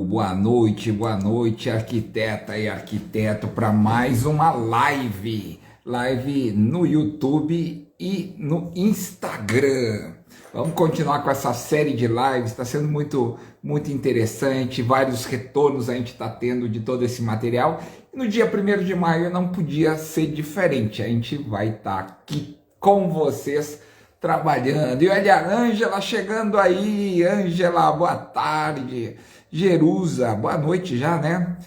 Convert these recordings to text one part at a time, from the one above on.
Boa noite, arquiteta e arquiteto, para mais uma live no YouTube e no Instagram. Vamos continuar com essa série de lives, está sendo muito interessante, vários retornos a gente está tendo de todo esse material. No dia 1º de maio não podia ser diferente, a gente vai estar aqui com vocês trabalhando. E olha a Ângela chegando aí. Ângela, boa tarde. Jerusa, boa noite já, né?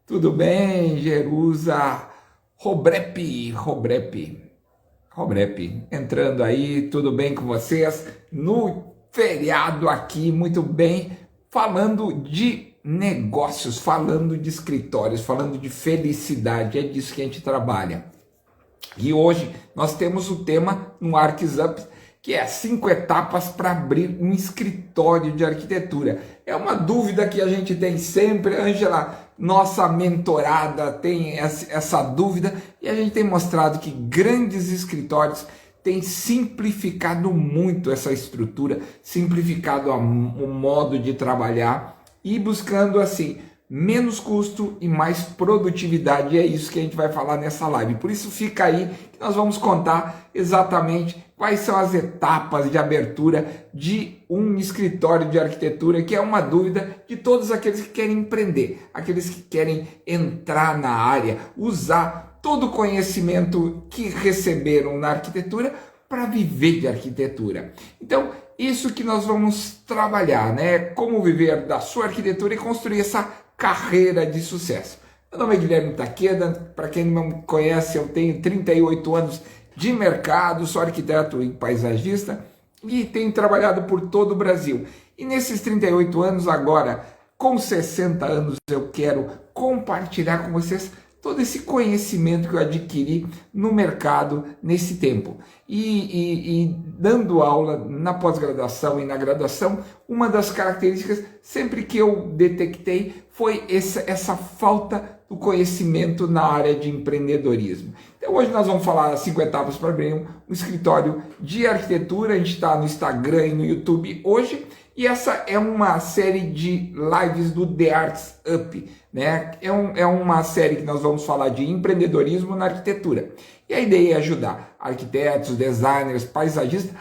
Tudo bem, Jerusa? Robrepe, entrando aí, tudo bem com vocês? No feriado aqui, muito bem, falando de negócios, falando de escritórios, falando de felicidade, é disso que a gente trabalha. E hoje nós temos o tema no ArcesUp, que é 5 etapas para abrir um escritório de arquitetura. É uma dúvida que a gente tem sempre, Ângela, nossa mentorada tem essa dúvida, e a gente tem mostrado que grandes escritórios têm simplificado muito essa estrutura, simplificado o modo de trabalhar e buscando assim menos custo e mais produtividade. E é isso que a gente vai falar nessa live. Por isso fica aí que nós vamos contar exatamente quais são as etapas de abertura de um escritório de arquitetura, que é uma dúvida de todos aqueles que querem empreender, aqueles que querem entrar na área, usar todo o conhecimento que receberam na arquitetura para viver de arquitetura. Então, isso que nós vamos trabalhar, né? Como viver da sua arquitetura e construir essa carreira de sucesso. Meu nome é Guilherme Takeda, para quem não me conhece, eu tenho 38 anos de mercado, sou arquiteto e paisagista e tenho trabalhado por todo o Brasil. E nesses 38 anos agora, com 60 anos, eu quero compartilhar com vocês todo esse conhecimento que eu adquiri no mercado nesse tempo. E dando aula na pós-graduação e na graduação, uma das características sempre que eu detectei foi essa falta do conhecimento na área de empreendedorismo. Então hoje nós vamos falar as 5 etapas para abrir um escritório de arquitetura. A gente está no Instagram e no YouTube hoje, e essa é uma série de lives do The Arts Up, né? É uma série que nós vamos falar de empreendedorismo na arquitetura. E a ideia é ajudar arquitetos, designers, paisagistas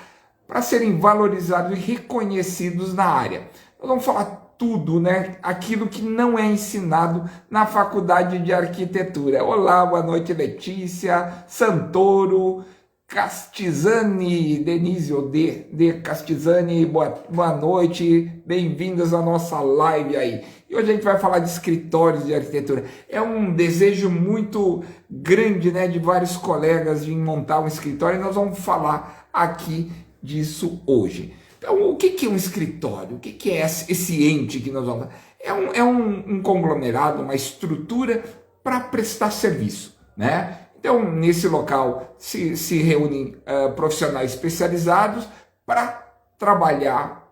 para serem valorizados e reconhecidos na área. Nós vamos falar tudo, né? Aquilo que não é ensinado na faculdade de arquitetura. Olá, boa noite, Letícia, Santoro, Castizani, Denise de Castizani, boa noite, bem-vindas à nossa live aí. E hoje a gente vai falar de escritórios de arquitetura. É um desejo muito grande, né, de vários colegas de montar um escritório, e nós vamos falar aqui disso hoje. Então, o que é um escritório? O que é esse ente que nós vamos... É um conglomerado, uma estrutura para prestar serviço, né? Então, nesse local se reúnem profissionais especializados para trabalhar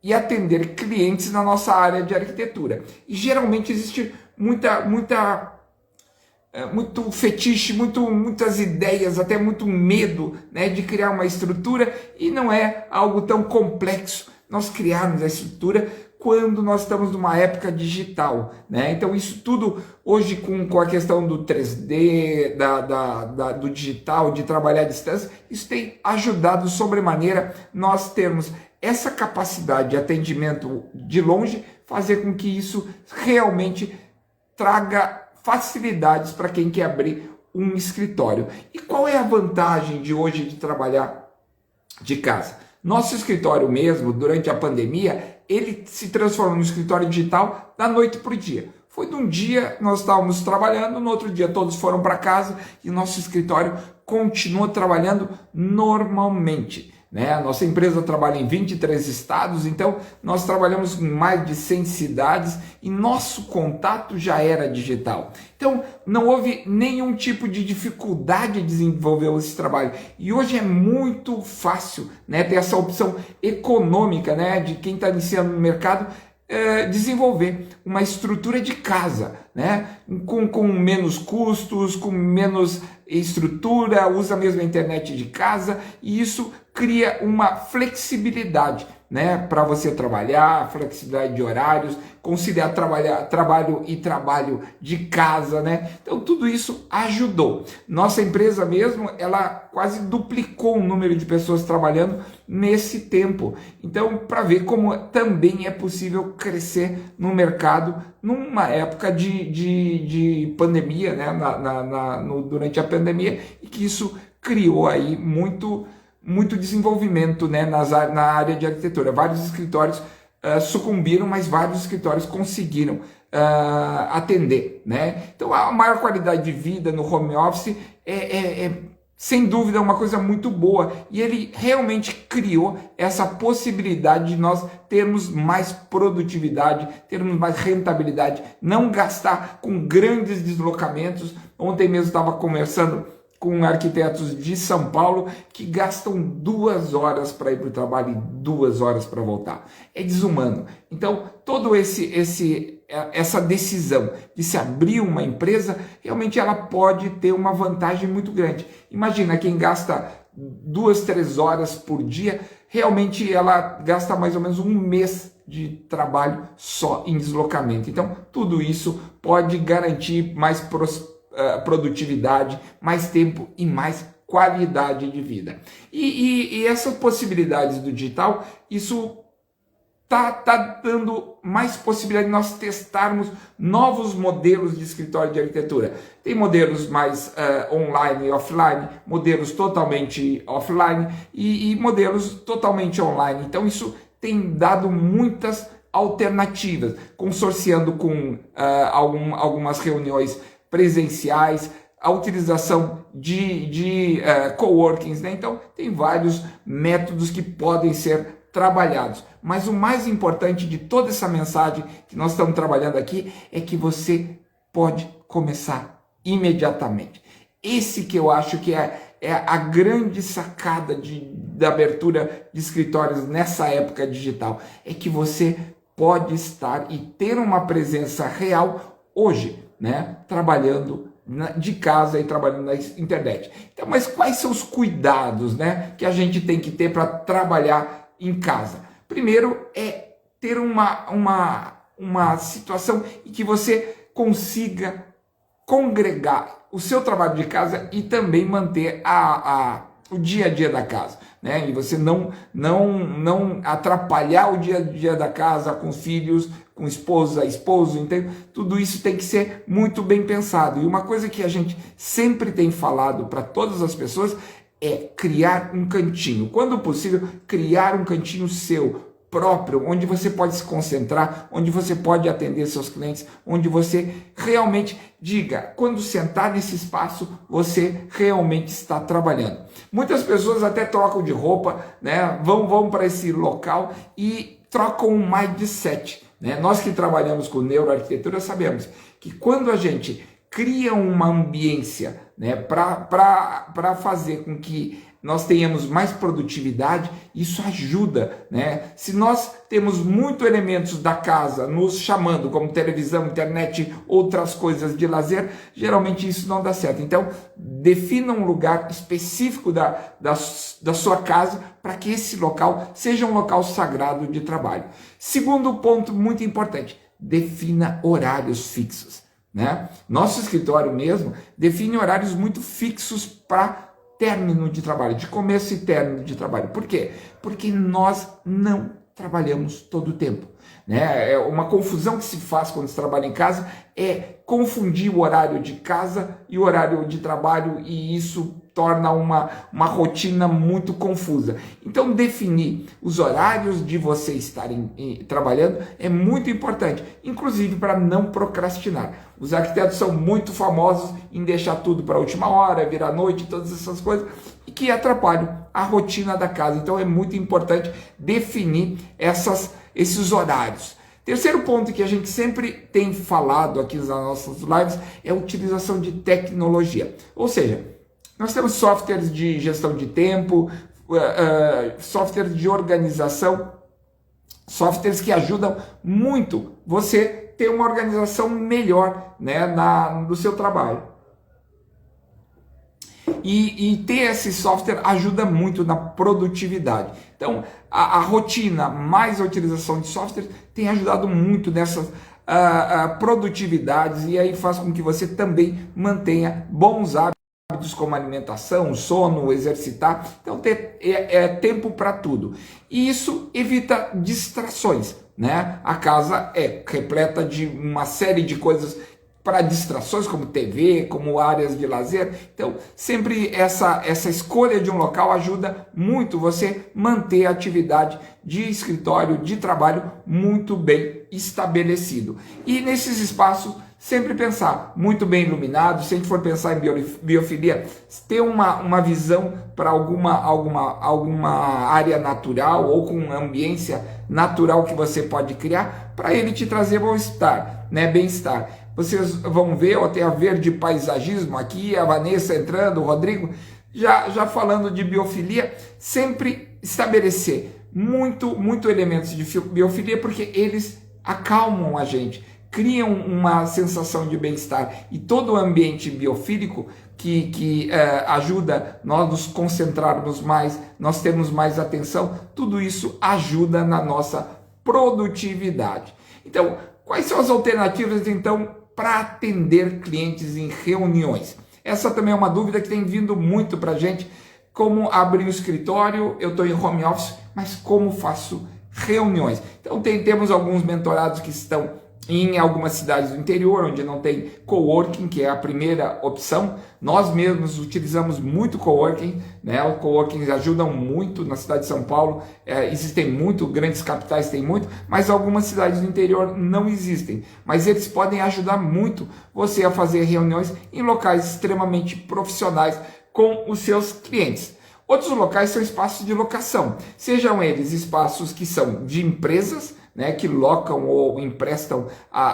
e atender clientes na nossa área de arquitetura. E geralmente existe muito fetiche, muitas ideias, até muito medo, né, de criar uma estrutura, e não é algo tão complexo nós criarmos a estrutura quando nós estamos numa época digital, né? Então isso tudo hoje com a questão do 3D, do digital, de trabalhar à distância, isso tem ajudado sobremaneira nós termos essa capacidade de atendimento de longe, fazer com que isso realmente traga facilidades para quem quer abrir um escritório. E qual é a vantagem de hoje de trabalhar de casa? Nosso escritório mesmo, durante a pandemia, ele se transformou no escritório digital da noite para o dia. Foi de um dia nós estávamos trabalhando, no outro dia todos foram para casa e nosso escritório continua trabalhando normalmente, né? A nossa empresa trabalha em 23 estados, então nós trabalhamos em mais de 100 cidades e nosso contato já era digital. Então não houve nenhum tipo de dificuldade de desenvolver esse trabalho. E hoje é muito fácil, né, ter essa opção econômica, né, de quem está iniciando no mercado, desenvolver uma estrutura de casa, né, com menos custos, com menos estrutura, usa mesmo a internet de casa, e isso cria uma flexibilidade né, para você trabalhar, flexibilidade de horários, conciliar trabalho e trabalho de casa, né? Então tudo isso ajudou. Nossa empresa mesmo, ela quase duplicou o número de pessoas trabalhando nesse tempo. Então, para ver como também é possível crescer no mercado numa época de pandemia, né? Durante a pandemia, e que isso criou aí muito desenvolvimento, né, na área de arquitetura. Vários escritórios sucumbiram, mas vários escritórios conseguiram atender, né? Então a maior qualidade de vida no home office é sem dúvida uma coisa muito boa, e ele realmente criou essa possibilidade de nós termos mais produtividade, termos mais rentabilidade, não gastar com grandes deslocamentos. Ontem mesmo estava conversando com arquitetos de São Paulo que gastam 2 horas para ir para o trabalho e 2 horas para voltar. É desumano. Então, todo essa decisão de se abrir uma empresa, realmente ela pode ter uma vantagem muito grande. Imagina quem gasta 2, 3 horas por dia, realmente ela gasta mais ou menos um mês de trabalho só em deslocamento. Então, tudo isso pode garantir mais produtividade, mais tempo e mais qualidade de vida. E essas possibilidades do digital, isso tá dando mais possibilidade de nós testarmos novos modelos de escritório de arquitetura. Tem modelos mais online e offline, modelos totalmente offline e modelos totalmente online. Então isso tem dado muitas alternativas, consorciando com algumas reuniões presenciais, a utilização de coworkings, né? Então tem vários métodos que podem ser trabalhados, mas o mais importante de toda essa mensagem que nós estamos trabalhando aqui é que você pode começar imediatamente. Esse que eu acho que é a grande sacada da abertura de escritórios nessa época digital, é que você pode estar e ter uma presença real hoje, né, trabalhando de casa e trabalhando na internet. Então, mas quais são os cuidados, né, que a gente tem que ter para trabalhar em casa? Primeiro é ter uma situação em que você consiga congregar o seu trabalho de casa e também manter o dia a dia da casa, né? E você não atrapalhar o dia a dia da casa com filhos, com esposa, esposo, então tudo isso tem que ser muito bem pensado. E uma coisa que a gente sempre tem falado para todas as pessoas é criar um cantinho, quando possível, criar um cantinho seu próprio, onde você pode se concentrar, onde você pode atender seus clientes, onde você realmente diga, quando sentar nesse espaço, você realmente está trabalhando. Muitas pessoas até trocam de roupa, né? Vão para esse local e trocam um mindset, né? Nós que trabalhamos com neuroarquitetura sabemos que quando a gente cria uma ambiência, né, para fazer com que nós tenhamos mais produtividade, isso ajuda, né? Se nós temos muitos elementos da casa nos chamando, como televisão, internet, outras coisas de lazer, geralmente isso não dá certo. Então, defina um lugar específico da sua casa para que esse local seja um local sagrado de trabalho. Segundo ponto muito importante, defina horários fixos, né? Nosso escritório mesmo define horários muito fixos para término de trabalho, de começo e término de trabalho. Por quê? Porque nós não trabalhamos todo o tempo, né? É uma confusão que se faz quando se trabalha em casa, é confundir o horário de casa e o horário de trabalho, e isso torna uma rotina muito confusa. Então, definir os horários de você estarem trabalhando é muito importante, inclusive para não procrastinar. Os arquitetos são muito famosos em deixar tudo para a última hora, virar noite, todas essas coisas, e que atrapalham a rotina da casa. Então, é muito importante definir esses horários. Terceiro ponto que a gente sempre tem falado aqui nas nossas lives é a utilização de tecnologia. Ou seja, nós temos softwares de gestão de tempo, softwares de organização, softwares que ajudam muito você ter uma organização melhor, né, no seu trabalho. E ter esse software ajuda muito na produtividade. Então, a rotina mais a utilização de software tem ajudado muito nessas produtividades, e aí faz com que você também mantenha bons hábitos como alimentação, sono, exercitar. Então, ter tempo para tudo. E isso evita distrações, né? A casa é repleta de uma série de coisas para distrações, como TV, como áreas de lazer. Então, sempre essa escolha de um local ajuda muito você manter a atividade de escritório, de trabalho muito bem estabelecido. E nesses espaços, sempre pensar muito bem iluminado. Se a gente for pensar em biofilia, ter uma visão para alguma área natural ou com uma ambiência natural que você pode criar para ele te trazer bem-estar, né? Bem-estar. Vocês vão ver, ó, tem a Verde Paisagismo aqui, a Vanessa entrando, o Rodrigo, já falando de biofilia, sempre estabelecer muito elementos de biofilia, porque eles acalmam a gente, criam uma sensação de bem-estar, e todo o ambiente biofílico que ajuda nós nos concentrarmos mais, nós temos mais atenção, tudo isso ajuda na nossa produtividade. Então, quais são as alternativas, então, para atender clientes em reuniões? Essa também é uma dúvida que tem vindo muito para a gente. Como abrir um escritório? Eu estou em home office, mas como faço reuniões? Então temos alguns mentorados que estão em algumas cidades do interior, onde não tem coworking, que é a primeira opção. Nós mesmos utilizamos muito coworking, né? O coworking ajudam muito na cidade de São Paulo, existem muito, grandes capitais têm muito, mas algumas cidades do interior não existem. Mas eles podem ajudar muito você a fazer reuniões em locais extremamente profissionais com os seus clientes. Outros locais são espaços de locação, sejam eles espaços que são de empresas, né, que locam ou emprestam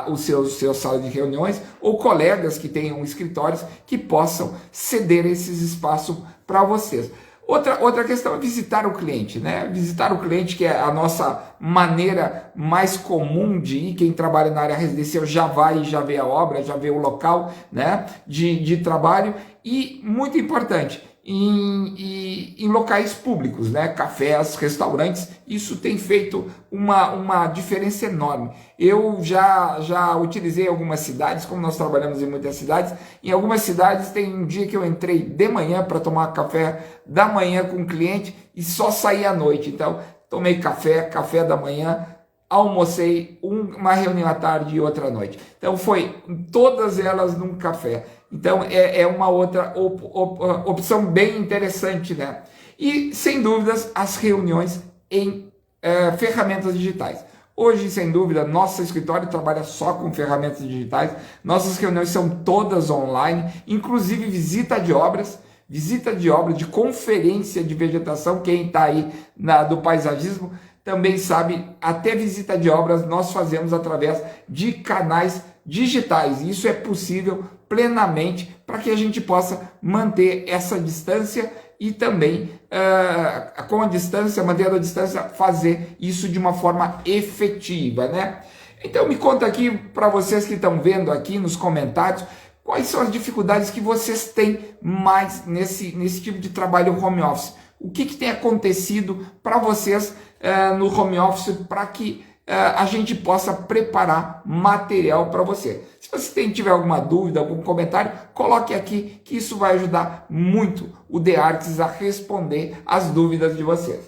os seus salas de reuniões, ou colegas que tenham escritórios que possam ceder esses espaços para vocês. Outra questão é visitar o cliente, né? Visitar o cliente, que é a nossa maneira mais comum de ir. Quem trabalha na área residencial já vai e já vê a obra, já vê o local, né, de trabalho. E, muito importante, em locais públicos, né? Cafés, restaurantes, isso tem feito uma diferença enorme. Eu já utilizei algumas cidades, como nós trabalhamos em muitas cidades, em algumas cidades tem um dia que eu entrei de manhã para tomar café da manhã com o cliente e só saí à noite. Então, tomei café da manhã, almocei, uma reunião à tarde e outra à noite. Então, foi todas elas num café. Então, é uma outra opção bem interessante, né? E, sem dúvidas, as reuniões em ferramentas digitais. Hoje, sem dúvida, nosso escritório trabalha só com ferramentas digitais. Nossas reuniões são todas online, inclusive visita de obras, de conferência de vegetação. Quem está aí do paisagismo também sabe, até visita de obras nós fazemos através de canais digitais. Isso é possível plenamente para que a gente possa manter essa distância e também, com a distância, mantendo a distância, fazer isso de uma forma efetiva, né? Então me conta aqui, para vocês que estão vendo aqui nos comentários, quais são as dificuldades que vocês têm mais nesse tipo de trabalho home office. O que tem acontecido para vocês no home office para que a gente possa preparar material para você. Se você tiver alguma dúvida, algum comentário, coloque aqui, que isso vai ajudar muito o The Arts a responder as dúvidas de vocês.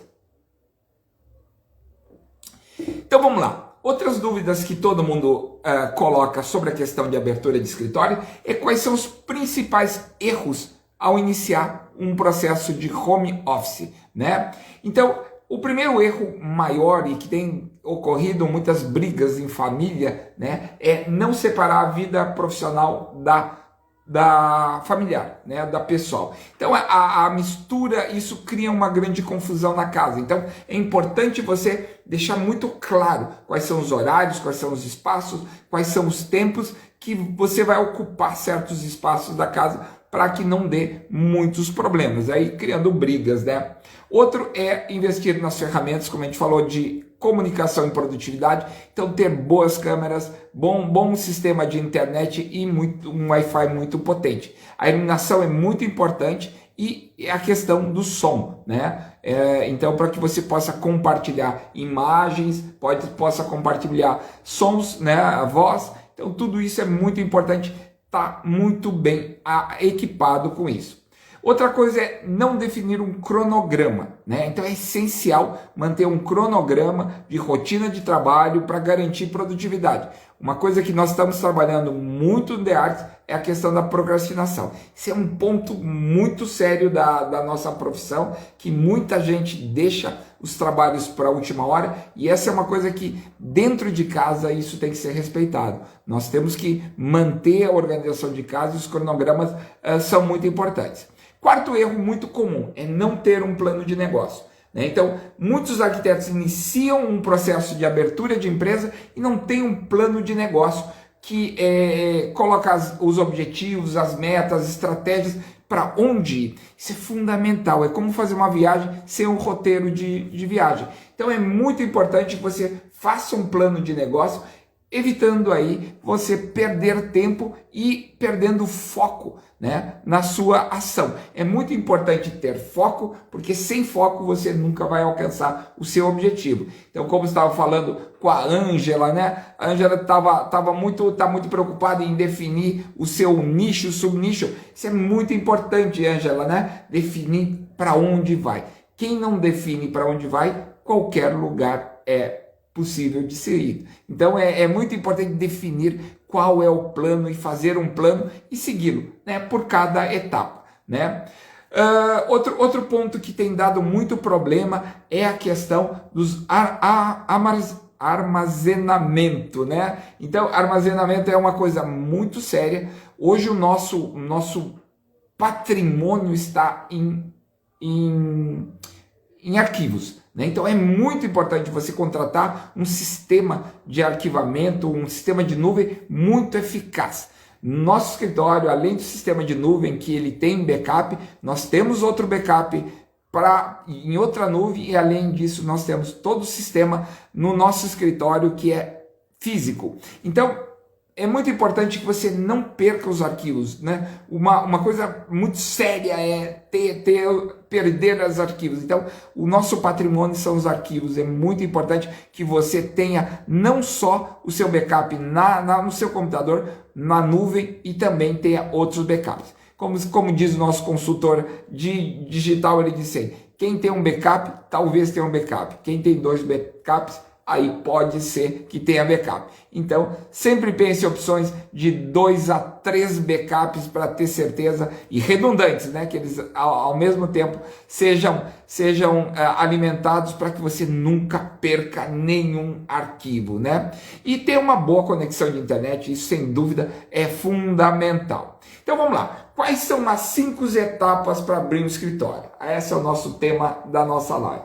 Então vamos lá. Outras dúvidas que todo mundo coloca sobre a questão de abertura de escritório é quais são os principais erros ao iniciar um processo de home office, né? Então, o primeiro erro maior e que tem ocorrido muitas brigas em família, né, é não separar a vida profissional da familiar, né, da pessoal. Então a mistura, isso cria uma grande confusão na casa. Então é importante você deixar muito claro quais são os horários, quais são os espaços, quais são os tempos que você vai ocupar certos espaços da casa para que não dê muitos problemas, aí criando brigas, né? Outro é investir nas ferramentas, como a gente falou, de comunicação e produtividade. Então, ter boas câmeras, bom sistema de internet e um Wi-Fi muito potente. A iluminação é muito importante e a questão do som, né? Então, para que você possa compartilhar imagens, possa compartilhar sons, né? A voz. Então, tudo isso é muito importante, tá muito bem equipado com isso. Outra coisa é não definir um cronograma, né? Então é essencial manter um cronograma de rotina de trabalho para garantir produtividade. Uma coisa que nós estamos trabalhando muito no The Arts é a questão da procrastinação. Isso é um ponto muito sério da nossa profissão, que muita gente deixa os trabalhos para a última hora, e essa é uma coisa que dentro de casa isso tem que ser respeitado. Nós temos que manter a organização de casa e os cronogramas são muito importantes. Quarto erro muito comum é não ter um plano de negócio, né? Então, muitos arquitetos iniciam um processo de abertura de empresa e não tem um plano de negócio que coloca os objetivos, as metas, as estratégias para onde ir. Isso é fundamental, é como fazer uma viagem sem um roteiro de viagem. Então, é muito importante que você faça um plano de negócio, evitando aí você perder tempo e perdendo foco, né, na sua ação. É muito importante ter foco, porque sem foco você nunca vai alcançar o seu objetivo. Então, como estava falando com a Ângela, né? A Ângela tá muito preocupada em definir o seu nicho, subnicho. Isso é muito importante, Ângela, né? Definir para onde vai. Quem não define para onde vai, qualquer lugar é possível de ser ido. Então é muito importante definir qual é o plano e fazer um plano e segui-lo, né, por cada etapa, né? Outro ponto que tem dado muito problema é a questão dos armazenamento, né? Então, armazenamento é uma coisa muito séria. Hoje o nosso patrimônio está em arquivos, né? Então é muito importante você contratar um sistema de arquivamento, um sistema de nuvem muito eficaz. Nosso escritório, além do sistema de nuvem que ele tem backup, nós temos outro backup em outra nuvem, e além disso nós temos todo o sistema no nosso escritório que é físico. Então é muito importante que você não perca os arquivos, né? Uma coisa muito séria é perder os arquivos. Então, o nosso patrimônio são os arquivos. É muito importante que você tenha não só o seu backup no seu computador, na nuvem, e também tenha outros backups. Como diz o nosso consultor digital, ele disse assim: quem tem um backup, talvez tenha um backup. Quem tem 2 backups, aí pode ser que tenha backup. Então, sempre pense em opções de 2 a 3 backups para ter certeza, e redundantes, né? Que eles ao mesmo tempo sejam alimentados para que você nunca perca nenhum arquivo, né? E ter uma boa conexão de internet, isso sem dúvida é fundamental. Então vamos lá. Quais são as 5 etapas para abrir um escritório? Esse é o nosso tema da nossa live.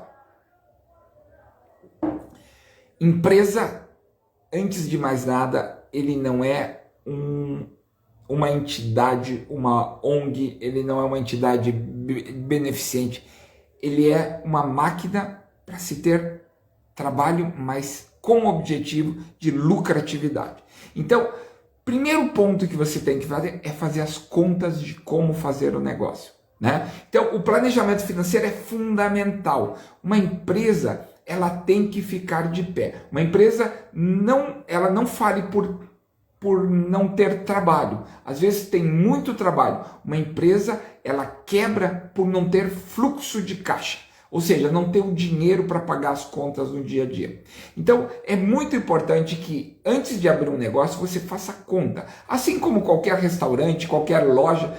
Empresa, antes de mais nada, ele não é uma entidade, uma ONG, ele não é uma entidade beneficente, ele é uma máquina para se ter trabalho, mas com o objetivo de lucratividade. Então, primeiro ponto que você tem que fazer é fazer as contas de como fazer o negócio, né? Então, o planejamento financeiro é fundamental. Uma empresa, ela tem que ficar de pé. Uma empresa ela não fale por não ter trabalho. Às vezes tem muito trabalho. Uma empresa, ela quebra por não ter fluxo de caixa. Ou seja, não ter o dinheiro para pagar as contas no dia a dia. Então, é muito importante que antes de abrir um negócio, você faça conta. Assim como qualquer restaurante, qualquer loja,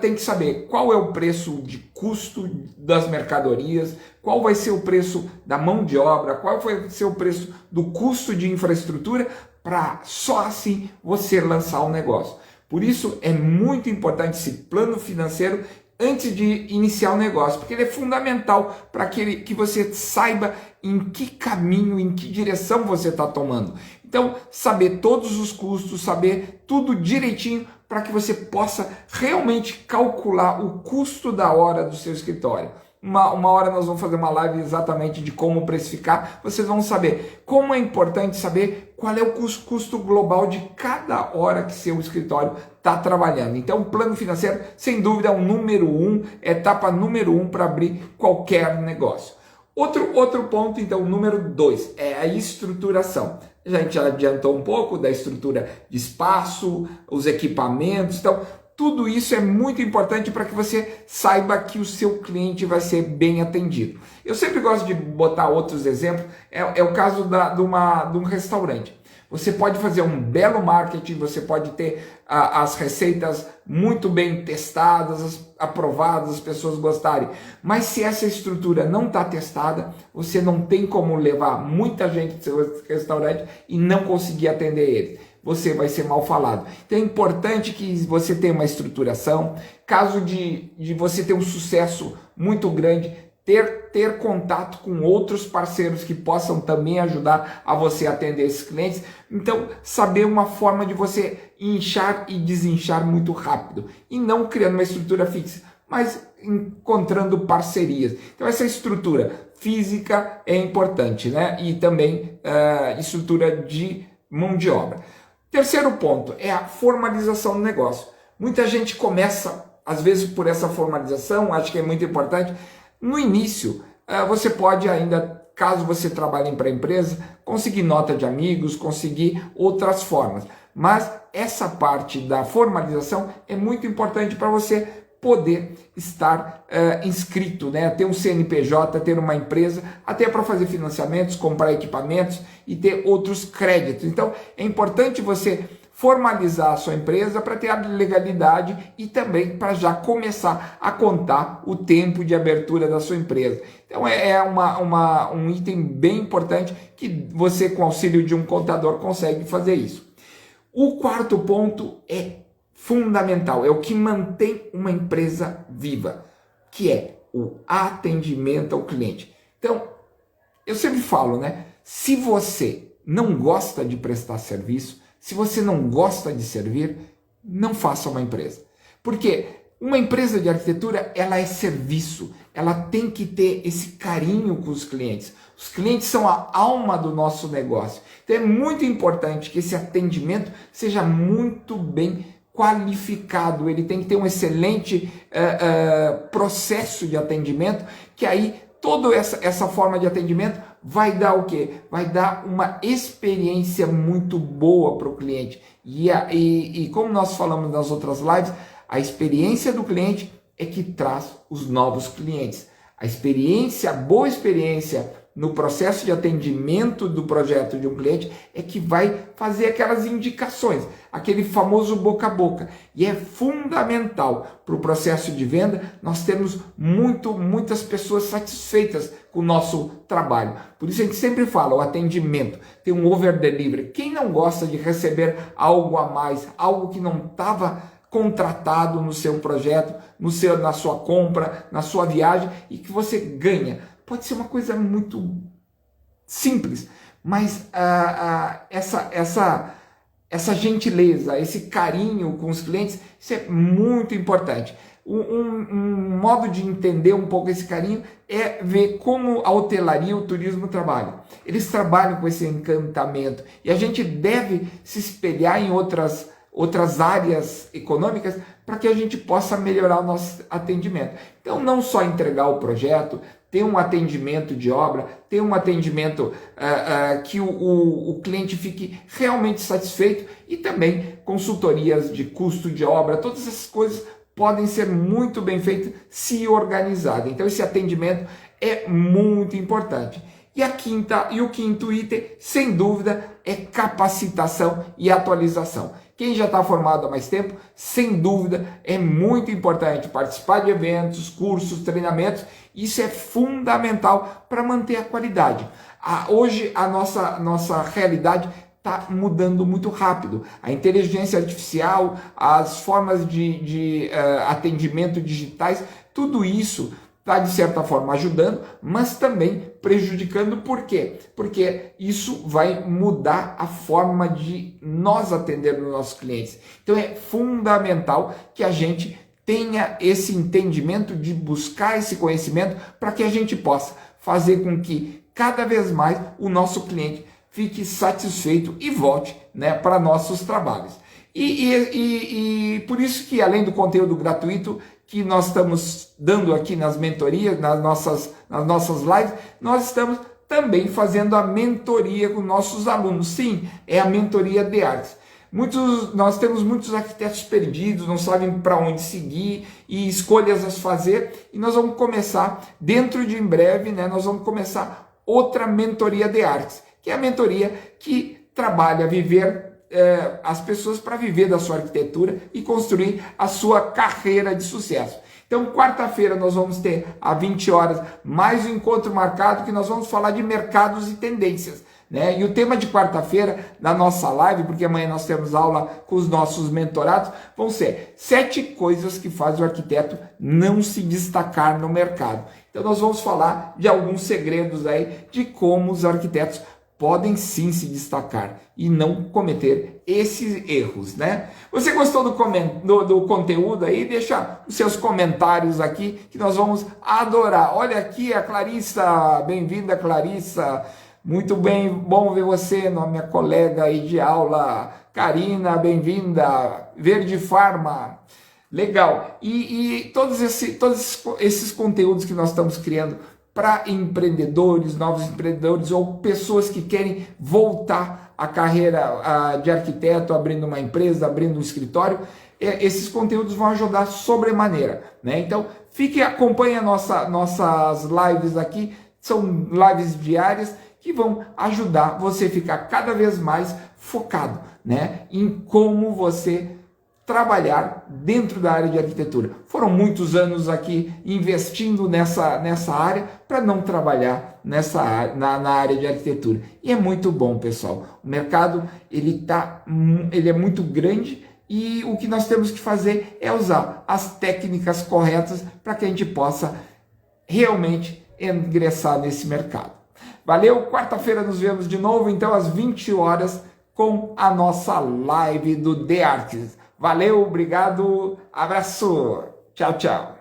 tem que saber qual é o preço de custo das mercadorias, qual vai ser o preço da mão de obra, qual vai ser o preço do custo de infraestrutura, para só assim você lançar um negócio. Por isso é muito importante esse plano financeiro antes de iniciar o negócio, porque ele é fundamental para que você saiba em que caminho, em que direção você está tomando. Então, saber todos os custos, saber tudo direitinho, para que você possa realmente calcular o custo da hora do seu escritório. Uma hora nós vamos fazer uma live exatamente de como precificar. Vocês vão saber como é importante saber qual é o custo global de cada hora que seu escritório está trabalhando. Então, o plano financeiro, sem dúvida, é o número 1, etapa número 1 para abrir qualquer negócio. Outro ponto, então, número 2, é a estruturação. A gente já adiantou um pouco da estrutura de espaço, os equipamentos, então tudo isso é muito importante para que você saiba que o seu cliente vai ser bem atendido. Eu sempre gosto de botar outros exemplos, é o caso de um restaurante. Você pode fazer um belo marketing, você pode ter as receitas muito bem testadas, aprovadas, as pessoas gostarem. Mas se essa estrutura não está testada, você não tem como levar muita gente para o seu restaurante e não conseguir atender eles. Você vai ser mal falado. Então é importante que você tenha uma estruturação. Caso de você ter um sucesso muito grande, ter contato com outros parceiros que possam também ajudar a você atender esses clientes. Então, saber uma forma de você inchar e desinchar muito rápido. E não criando uma estrutura fixa, mas encontrando parcerias. Então, essa estrutura física é importante, né? E também estrutura de mão de obra. Terceiro ponto é a formalização do negócio. Muita gente começa, às vezes, por essa formalização, acho que é muito importante. No início, você pode ainda, caso você trabalhe para a empresa, conseguir nota de amigos, conseguir outras formas. Mas essa parte da formalização é muito importante para você poder estar inscrito, né? Ter um CNPJ, ter uma empresa, até para fazer financiamentos, comprar equipamentos e ter outros créditos. Então, é importante você formalizar a sua empresa para ter a legalidade e também para já começar a contar o tempo de abertura da sua empresa. Então é um item bem importante que você, com o auxílio de um contador, consegue fazer isso. O quarto ponto é fundamental, é o que mantém uma empresa viva, que é o atendimento ao cliente. Então, eu sempre falo, né? Se você não gosta de prestar serviço, se você não gosta de servir, não faça uma empresa. Porque uma empresa de arquitetura, ela é serviço. Ela tem que ter esse carinho com os clientes. Os clientes são a alma do nosso negócio. Então é muito importante que esse atendimento seja muito bem qualificado. Ele tem que ter um excelente processo de atendimento, que aí toda essa forma de atendimento vai dar o quê? Vai dar uma experiência muito boa para o cliente. E como nós falamos nas outras lives, a experiência do cliente é que traz os novos clientes. A boa experiência no processo de atendimento do projeto de um cliente é que vai fazer aquelas indicações, aquele famoso boca a boca. E é fundamental para o processo de venda nós termos muitas pessoas satisfeitas com o nosso trabalho. Por isso a gente sempre fala, o atendimento tem um over delivery. Quem não gosta de receber algo a mais, algo que não estava contratado no seu projeto, na sua compra, na sua viagem, e que você ganha? Pode ser uma coisa muito simples, mas essa gentileza, esse carinho com os clientes, isso é muito importante. Um modo de entender um pouco esse carinho é ver como a hotelaria e o turismo trabalham. Eles trabalham com esse encantamento e a gente deve se espelhar em outras áreas econômicas para que a gente possa melhorar o nosso atendimento. Então, não só entregar o projeto, ter um atendimento de obra, ter um atendimento que o cliente fique realmente satisfeito, e também consultorias de custo de obra, todas essas coisas podem ser muito bem feitas se organizadas. Então esse atendimento é muito importante. E o quinto item, sem dúvida, é capacitação e atualização. Quem já está formado há mais tempo, sem dúvida, é muito importante participar de eventos, cursos, treinamentos. Isso é fundamental para manter a qualidade. Hoje a nossa realidade está mudando muito rápido. A inteligência artificial, as formas de atendimento digitais, tudo isso está, de certa forma, ajudando, mas também prejudicando. Por quê? Porque isso vai mudar a forma de nós atendermos os nossos clientes. Então é fundamental que a gente tenha esse entendimento de buscar esse conhecimento para que a gente possa fazer com que cada vez mais o nosso cliente fique satisfeito e volte, né, para nossos trabalhos. E por isso que, além do conteúdo gratuito que nós estamos dando aqui nas mentorias, nas nossas lives, nós estamos também fazendo a mentoria com nossos alunos. Sim, é a mentoria de artes. Nós temos muitos arquitetos perdidos, não sabem para onde seguir e escolhas a fazer, e nós vamos começar, dentro de em breve, né, nós vamos começar outra mentoria de artes, que é a mentoria que trabalha as pessoas para viver da sua arquitetura e construir a sua carreira de sucesso. Então, quarta-feira nós vamos ter, às 20 horas, mais um encontro marcado que nós vamos falar de mercados e tendências, né? E o tema de quarta-feira da nossa live, porque amanhã nós temos aula com os nossos mentorados, vão ser 7 coisas que fazem o arquiteto não se destacar no mercado. Então nós vamos falar de alguns segredos aí de como os arquitetos podem sim se destacar e não cometer esses erros, né? Você gostou do conteúdo aí? Deixa os seus comentários aqui que nós vamos adorar. Olha aqui a Clarissa, bem-vinda Clarissa, muito bem, bom ver você, minha colega aí de aula. Karina, bem-vinda, Verde Farma, legal. E todos esses conteúdos que nós estamos criando para empreendedores, novos empreendedores ou pessoas que querem voltar à carreira de arquiteto, abrindo uma empresa, abrindo um escritório, esses conteúdos vão ajudar sobremaneira, né? Então, acompanhe nossas lives aqui, são lives diárias que vão ajudar você a ficar cada vez mais focado, né, em como você trabalhar dentro da área de arquitetura. Foram muitos anos aqui investindo nessa área para não trabalhar na área de arquitetura. E é muito bom, pessoal. O mercado ele é muito grande e o que nós temos que fazer é usar as técnicas corretas para que a gente possa realmente ingressar nesse mercado. Valeu, quarta-feira nos vemos de novo, então às 20 horas com a nossa live do The Arts. Valeu, obrigado, abraço, tchau, tchau.